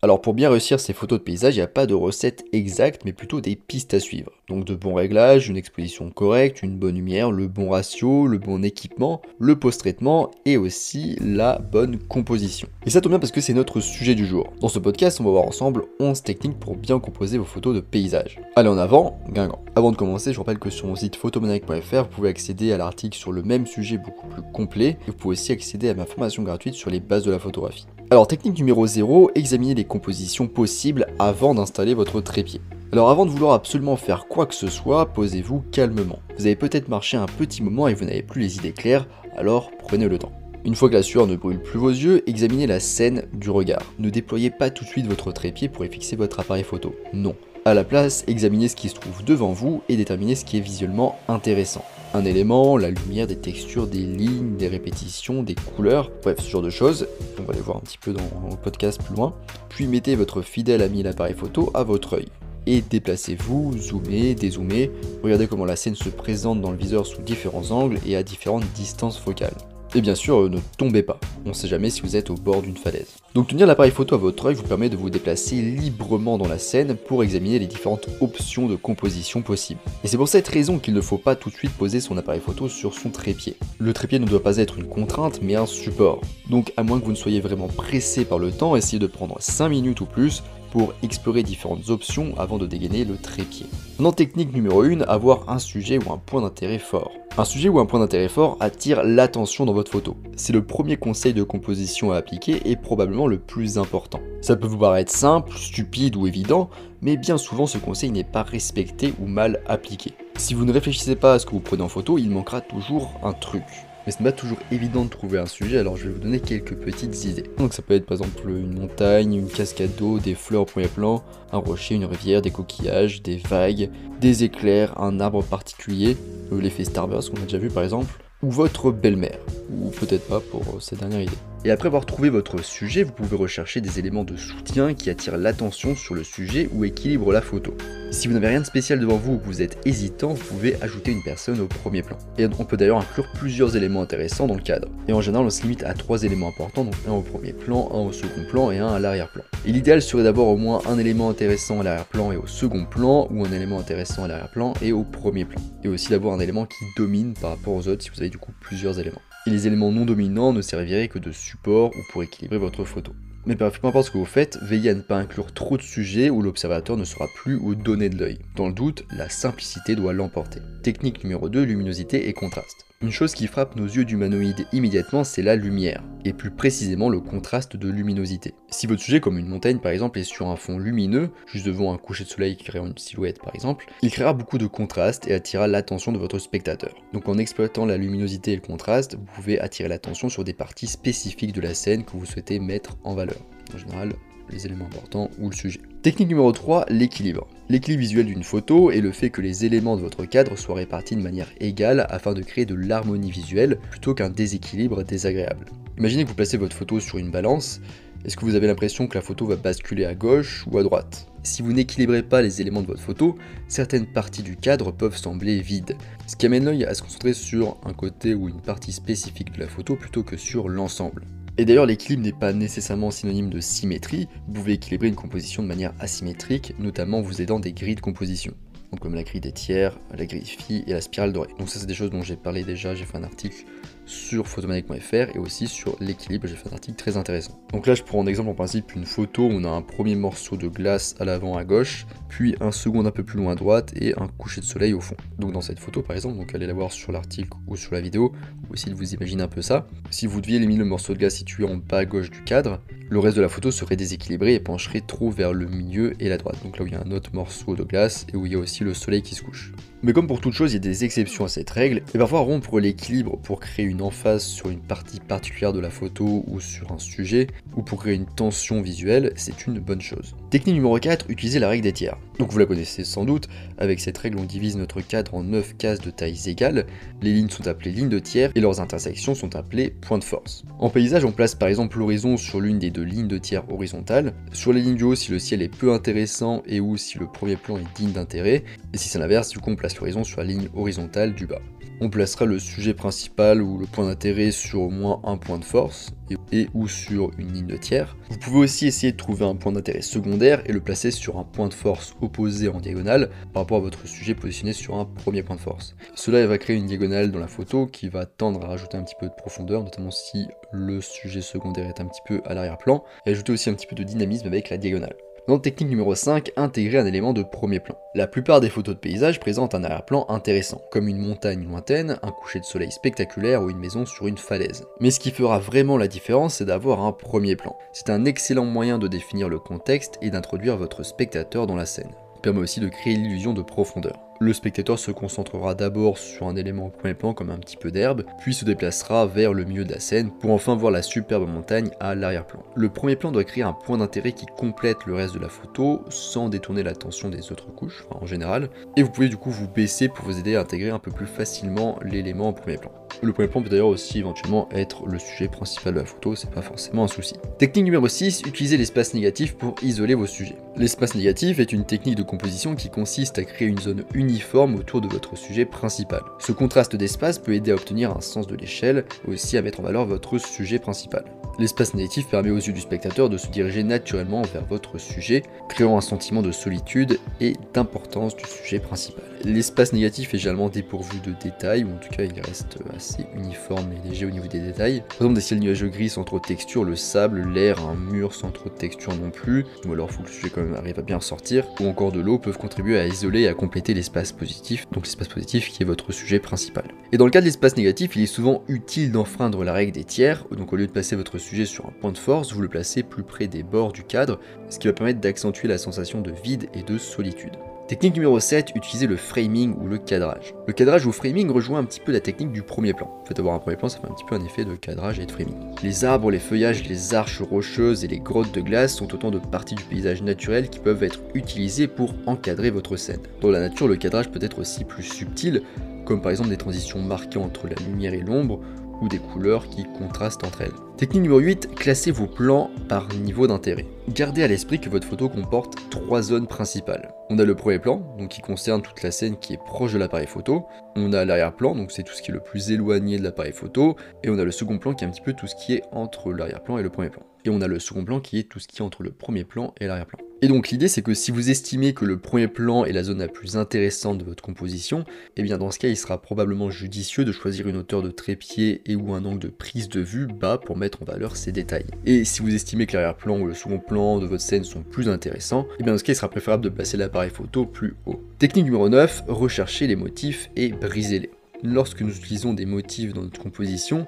Alors pour bien réussir ces photos de paysage, il n'y a pas de recette exacte, mais plutôt des pistes à suivre. Donc de bons réglages, une exposition correcte, une bonne lumière, le bon ratio, le bon équipement, le post-traitement et aussi la bonne composition. Et ça tombe bien parce que c'est notre sujet du jour. Dans ce podcast, on va voir ensemble 11 techniques pour bien composer vos photos de paysage. Allez en avant, Guingamp. Avant de commencer, je rappelle que sur mon site photomaniac.fr, vous pouvez accéder à l'article sur le même sujet beaucoup plus complet, et vous pouvez aussi accéder à ma formation gratuite sur les bases de la photographie. Alors technique numéro 0, examinez les compositions possibles avant d'installer votre trépied. Alors avant de vouloir absolument faire quoi que ce soit, posez-vous calmement. Vous avez peut-être marché un petit moment et vous n'avez plus les idées claires, alors prenez le temps. Une fois que la sueur ne brûle plus vos yeux, examinez la scène du regard. Ne déployez pas tout de suite votre trépied pour y fixer votre appareil photo. Non. À la place, examinez ce qui se trouve devant vous et déterminez ce qui est visuellement intéressant. Un élément, la lumière, des textures, des lignes, des répétitions, des couleurs, bref, ce genre de choses. On va les voir un petit peu dans le podcast plus loin. Puis mettez votre fidèle ami l'appareil photo à votre œil. Et déplacez-vous, zoomez, dézoomez, regardez comment la scène se présente dans le viseur sous différents angles et à différentes distances focales. Et bien sûr, ne tombez pas, on ne sait jamais si vous êtes au bord d'une falaise. Donc tenir l'appareil photo à votre œil vous permet de vous déplacer librement dans la scène pour examiner les différentes options de composition possibles. Et c'est pour cette raison qu'il ne faut pas tout de suite poser son appareil photo sur son trépied. Le trépied ne doit pas être une contrainte mais un support. Donc à moins que vous ne soyez vraiment pressé par le temps, essayez de prendre 5 minutes ou plus pour explorer différentes options avant de dégainer le trépied. Maintenant, technique numéro 1, avoir un sujet ou un point d'intérêt fort. Un sujet ou un point d'intérêt fort attire l'attention dans votre photo. C'est le premier conseil de composition à appliquer et probablement le plus important. Ça peut vous paraître simple, stupide ou évident, mais bien souvent ce conseil n'est pas respecté ou mal appliqué. Si vous ne réfléchissez pas à ce que vous prenez en photo, il manquera toujours un truc. Mais ce n'est pas toujours évident de trouver un sujet, alors je vais vous donner quelques petites idées. Donc ça peut être par exemple une montagne, une cascade d'eau, des fleurs au premier plan, un rocher, une rivière, des coquillages, des vagues, des éclairs, un arbre particulier, l'effet Starburst qu'on a déjà vu par exemple, ou votre belle-mère, ou peut-être pas pour cette dernière idée. Et après avoir trouvé votre sujet, vous pouvez rechercher des éléments de soutien qui attirent l'attention sur le sujet ou équilibrent la photo. Si vous n'avez rien de spécial devant vous ou que vous êtes hésitant, vous pouvez ajouter une personne au premier plan. Et on peut d'ailleurs inclure plusieurs éléments intéressants dans le cadre. Et en général, on se limite à 3 éléments importants, donc un au premier plan, un au second plan et un à l'arrière-plan. Et l'idéal serait d'avoir au moins un élément intéressant à l'arrière-plan et au second plan, ou un élément intéressant à l'arrière-plan et au premier plan. Et aussi d'avoir un élément qui domine par rapport aux autres si vous avez du coup plusieurs éléments. Et les éléments non dominants ne serviraient que de support ou pour équilibrer votre photo. Mais peu importe ce que vous faites, veillez à ne pas inclure trop de sujets où l'observateur ne sera plus au donné de l'œil. Dans le doute, la simplicité doit l'emporter. Technique numéro 2, luminosité et contraste. Une chose qui frappe nos yeux d'humanoïdes immédiatement, c'est la lumière, et plus précisément le contraste de luminosité. Si votre sujet, comme une montagne par exemple, est sur un fond lumineux, juste devant un coucher de soleil créant une silhouette par exemple, il créera beaucoup de contraste et attirera l'attention de votre spectateur. Donc en exploitant la luminosité et le contraste, vous pouvez attirer l'attention sur des parties spécifiques de la scène que vous souhaitez mettre en valeur. En général, les éléments importants ou le sujet. Technique numéro 3, l'équilibre. L'équilibre visuel d'une photo est le fait que les éléments de votre cadre soient répartis de manière égale afin de créer de l'harmonie visuelle plutôt qu'un déséquilibre désagréable. Imaginez que vous placez votre photo sur une balance, est-ce que vous avez l'impression que la photo va basculer à gauche ou à droite? Si vous n'équilibrez pas les éléments de votre photo, certaines parties du cadre peuvent sembler vides, ce qui amène l'œil à se concentrer sur un côté ou une partie spécifique de la photo plutôt que sur l'ensemble. Et d'ailleurs, l'équilibre n'est pas nécessairement synonyme de symétrie, vous pouvez équilibrer une composition de manière asymétrique, notamment en vous aidant des grilles de composition. Donc comme la grille des tiers, la grille phi et la spirale dorée. Donc ça c'est des choses dont j'ai parlé déjà, j'ai fait un article sur photomaniac.fr et aussi sur l'équilibre, j'ai fait un article très intéressant. Donc là je prends en exemple en principe une photo où on a un premier morceau de glace à l'avant à gauche, puis un second un peu plus loin à droite et un coucher de soleil au fond. Donc dans cette photo par exemple, donc allez la voir sur l'article ou sur la vidéo, ou essayer de vous imaginer un peu ça. Si vous deviez éliminer le morceau de glace situé en bas à gauche du cadre, le reste de la photo serait déséquilibré et pencherait trop vers le milieu et la droite. Donc là où il y a un autre morceau de glace et où il y a aussi le soleil qui se couche. Mais comme pour toute chose, il y a des exceptions à cette règle, et parfois rompre l'équilibre pour créer une emphase sur une partie particulière de la photo ou sur un sujet, ou pour créer une tension visuelle, c'est une bonne chose. Technique numéro 4, utilisez la règle des tiers. Donc vous la connaissez sans doute, avec cette règle on divise notre cadre en 9 cases de tailles égales, les lignes sont appelées lignes de tiers et leurs intersections sont appelées points de force. En paysage on place par exemple l'horizon sur l'une des deux lignes de tiers horizontales, sur les lignes du haut si le ciel est peu intéressant et ou si le premier plan est digne d'intérêt, et si c'est l'inverse, du coup on place l'horizon sur la ligne horizontale du bas. On placera le sujet principal ou le point d'intérêt sur au moins un point de force et ou sur une ligne de tiers. Vous pouvez aussi essayer de trouver un point d'intérêt secondaire et le placer sur un point de force opposé en diagonale par rapport à votre sujet positionné sur un premier point de force. Cela va créer une diagonale dans la photo qui va tendre à rajouter un petit peu de profondeur, notamment si le sujet secondaire est un petit peu à l'arrière-plan, et ajouter aussi un petit peu de dynamisme avec la diagonale. Dans technique numéro 5, intégrer un élément de premier plan. La plupart des photos de paysage présentent un arrière-plan intéressant, comme une montagne lointaine, un coucher de soleil spectaculaire ou une maison sur une falaise. Mais ce qui fera vraiment la différence, c'est d'avoir un premier plan. C'est un excellent moyen de définir le contexte et d'introduire votre spectateur dans la scène. Il permet aussi de créer l'illusion de profondeur. Le spectateur se concentrera d'abord sur un élément au premier plan comme un petit peu d'herbe, puis se déplacera vers le milieu de la scène pour enfin voir la superbe montagne à l'arrière-plan. Le premier plan doit créer un point d'intérêt qui complète le reste de la photo sans détourner l'attention des autres couches, en général, et vous pouvez du coup vous baisser pour vous aider à intégrer un peu plus facilement l'élément au premier plan. Le premier plan peut d'ailleurs aussi éventuellement être le sujet principal de la photo, c'est pas forcément un souci. Technique numéro 6, utilisez l'espace négatif pour isoler vos sujets. L'espace négatif est une technique de composition qui consiste à créer une zone uniforme autour de votre sujet principal. Ce contraste d'espace peut aider à obtenir un sens de l'échelle et aussi à mettre en valeur votre sujet principal. L'espace négatif permet aux yeux du spectateur de se diriger naturellement vers votre sujet, créant un sentiment de solitude et d'importance du sujet principal. L'espace négatif est généralement dépourvu de détails, ou en tout cas il reste assez uniforme et léger au niveau des détails. Par exemple des ciels nuageux gris sans trop de texture, le sable, l'air, un mur sans trop de texture non plus, ou alors il faut que le sujet quand même arrive à bien sortir, ou encore de l'eau peuvent contribuer à isoler et à compléter l'espace positif, donc l'espace positif qui est votre sujet principal. Et dans le cas de l'espace négatif, il est souvent utile d'enfreindre la règle des tiers, donc au lieu de placer votre sujet sur un point de force, vous le placez plus près des bords du cadre, ce qui va permettre d'accentuer la sensation de vide et de solitude. Technique numéro 7, utilisez le framing ou le cadrage. Le cadrage ou framing rejoint un petit peu la technique du premier plan. En fait, avoir un premier plan, ça fait un petit peu un effet de cadrage et de framing. Les arbres, les feuillages, les arches rocheuses et les grottes de glace sont autant de parties du paysage naturel qui peuvent être utilisées pour encadrer votre scène. Dans la nature, le cadrage peut être aussi plus subtil, comme par exemple des transitions marquées entre la lumière et l'ombre, ou des couleurs qui contrastent entre elles. Technique numéro 8, classez vos plans par niveau d'intérêt. Gardez à l'esprit que votre photo comporte 3 zones principales. On a le premier plan, donc qui concerne toute la scène qui est proche de l'appareil photo. On a l'arrière-plan, donc c'est tout ce qui est le plus éloigné de l'appareil photo. Et on a le second plan qui est un petit peu tout ce qui est entre l'arrière-plan et le premier plan. Et on a le second plan qui est tout ce qui est entre le premier plan et l'arrière-plan. Et donc l'idée c'est que si vous estimez que le premier plan est la zone la plus intéressante de votre composition, et bien dans ce cas il sera probablement judicieux de choisir une hauteur de trépied et ou un angle de prise de vue bas pour mettre en valeur ces détails. Et si vous estimez que l'arrière-plan ou le second plan de votre scène sont plus intéressants, et bien dans ce cas il sera préférable de placer l'appareil photo plus haut. Technique numéro 9, recherchez les motifs et brisez-les. Lorsque nous utilisons des motifs dans notre composition,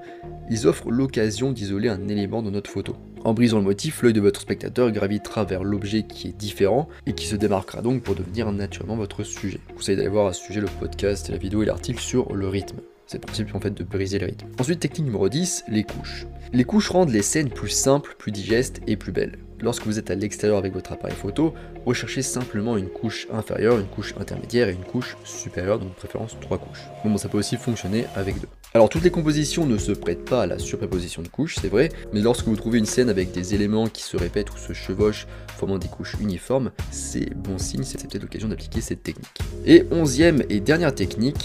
ils offrent l'occasion d'isoler un élément dans notre photo. En brisant le motif, l'œil de votre spectateur gravitera vers l'objet qui est différent et qui se démarquera donc pour devenir naturellement votre sujet. Je vous conseille d'aller voir à ce sujet le podcast, la vidéo et l'article sur le rythme. C'est le principe en fait de briser le rythme. Ensuite, technique numéro 10, les couches. Les couches rendent les scènes plus simples, plus digestes et plus belles. Lorsque vous êtes à l'extérieur avec votre appareil photo, recherchez simplement une couche inférieure, une couche intermédiaire et une couche supérieure, donc de préférence 3 couches. Mais bon, ça peut aussi fonctionner avec 2. Alors toutes les compositions ne se prêtent pas à la surpréposition de couches, c'est vrai, mais lorsque vous trouvez une scène avec des éléments qui se répètent ou se chevauchent, formant des couches uniformes, c'est bon signe, c'est peut-être l'occasion d'appliquer cette technique. Et 11e et dernière technique,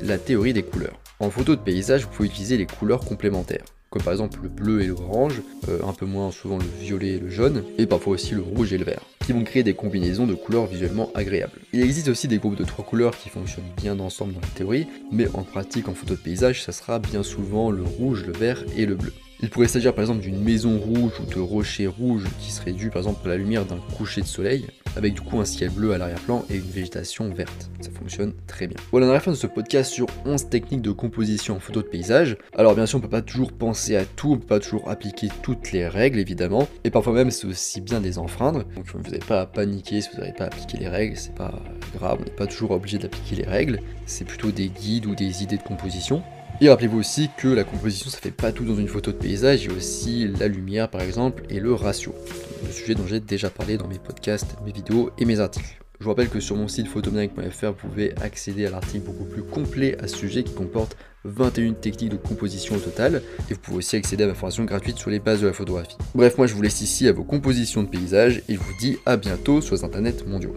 la théorie des couleurs. En photo de paysage, vous pouvez utiliser les couleurs complémentaires, comme par exemple le bleu et l'orange, un peu moins souvent le violet et le jaune, et parfois aussi le rouge et le vert, qui vont créer des combinaisons de couleurs visuellement agréables. Il existe aussi des groupes de 3 couleurs qui fonctionnent bien ensemble dans la théorie, mais en pratique en photo de paysage, ça sera bien souvent le rouge, le vert et le bleu. Il pourrait s'agir par exemple d'une maison rouge ou de rochers rouges qui seraient dus par exemple à la lumière d'un coucher de soleil, avec du coup un ciel bleu à l'arrière-plan et une végétation verte. Ça fonctionne très bien. Voilà, on arrive à la fin de ce podcast sur 11 techniques de composition en photo de paysage. Alors bien sûr, on peut pas toujours penser à tout, on peut pas toujours appliquer toutes les règles évidemment, et parfois même c'est aussi bien de les enfreindre. Donc vous n'avez pas à paniquer si vous n'avez pas appliqué les règles, c'est pas grave, on n'est pas toujours obligé d'appliquer les règles, c'est plutôt des guides ou des idées de composition. Et rappelez-vous aussi que la composition ça fait pas tout dans une photo de paysage, il y a aussi la lumière par exemple et le ratio, le sujet dont j'ai déjà parlé dans mes podcasts, mes vidéos et mes articles. Je vous rappelle que sur mon site photomaniac.fr vous pouvez accéder à l'article beaucoup plus complet à ce sujet qui comporte 21 techniques de composition au total, et vous pouvez aussi accéder à ma formation gratuite sur les bases de la photographie. Bref, moi je vous laisse ici à vos compositions de paysage et je vous dis à bientôt sur les internets mondiaux.